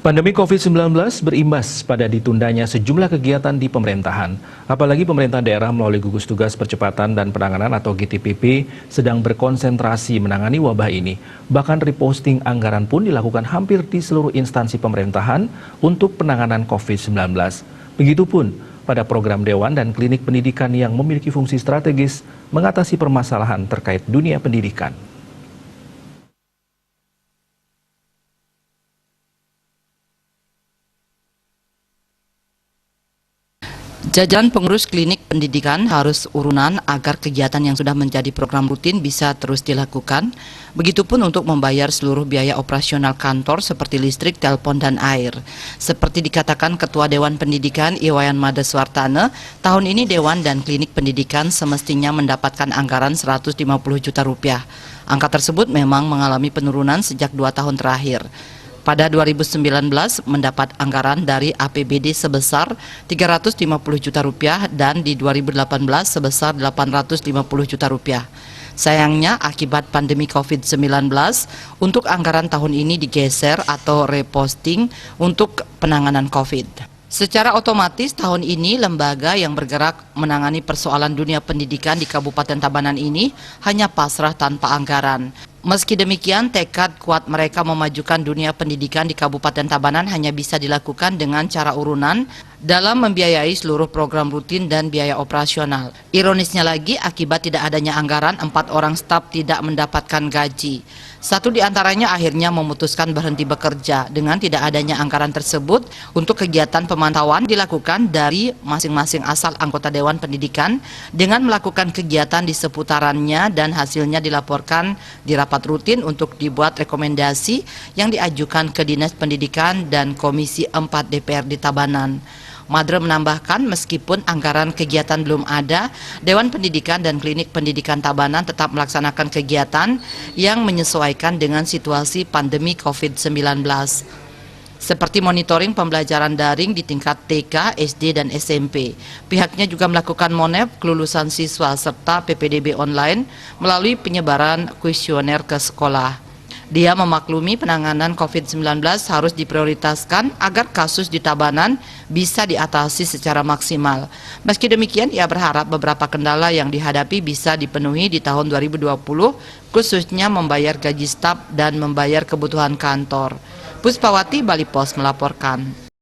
Pandemi COVID-19 berimbas pada ditundanya sejumlah kegiatan di pemerintahan. Apalagi pemerintah daerah melalui gugus tugas percepatan dan penanganan atau GTPP sedang berkonsentrasi menangani wabah ini. Bahkan reposting anggaran pun dilakukan hampir di seluruh instansi pemerintahan untuk penanganan COVID-19. Begitupun pada program dewan dan klinik pendidikan yang memiliki fungsi strategis mengatasi permasalahan terkait dunia pendidikan. Jajaran pengurus klinik pendidikan harus urunan agar kegiatan yang sudah menjadi program rutin bisa terus dilakukan. Begitupun untuk membayar seluruh biaya operasional kantor seperti listrik, telepon, dan air. Seperti dikatakan Ketua Dewan Pendidikan Iwayan Madeswartane, tahun ini Dewan dan Klinik Pendidikan semestinya mendapatkan anggaran 150 juta rupiah. Angka tersebut memang mengalami penurunan sejak 2 tahun terakhir. Pada 2019 mendapat anggaran dari APBD sebesar 350 juta rupiah dan di 2018 sebesar 850 juta rupiah. Sayangnya akibat pandemi COVID-19 untuk anggaran tahun ini digeser atau reposting untuk penanganan COVID. Secara otomatis tahun ini lembaga yang bergerak menangani persoalan dunia pendidikan di Kabupaten Tabanan ini hanya pasrah tanpa anggaran. Meski demikian, tekad kuat mereka memajukan dunia pendidikan di Kabupaten Tabanan hanya bisa dilakukan dengan cara urunan dalam membiayai seluruh program rutin dan biaya operasional. Ironisnya lagi, akibat tidak adanya anggaran, 4 orang staf tidak mendapatkan gaji. 1 di antaranya akhirnya memutuskan berhenti bekerja. Dengan tidak adanya anggaran tersebut, untuk kegiatan pemantauan dilakukan dari masing-masing asal anggota Dewan Pendidikan dengan melakukan kegiatan di seputarannya dan hasilnya dilaporkan di rapat rutin untuk dibuat rekomendasi yang diajukan ke Dinas Pendidikan dan Komisi 4 DPRD Tabanan. Madre menambahkan meskipun anggaran kegiatan belum ada, Dewan Pendidikan dan Klinik Pendidikan Tabanan tetap melaksanakan kegiatan yang menyesuaikan dengan situasi pandemi COVID-19. Seperti monitoring pembelajaran daring di tingkat TK, SD, dan SMP. Pihaknya juga melakukan monep kelulusan siswa serta PPDB online melalui penyebaran kuesioner ke sekolah. Dia memaklumi penanganan COVID-19 harus diprioritaskan agar kasus di Tabanan bisa diatasi secara maksimal. Meski demikian, ia berharap beberapa kendala yang dihadapi bisa dipenuhi di tahun 2020, khususnya membayar gaji staf dan membayar kebutuhan kantor. Puspawati, Bali Pos melaporkan.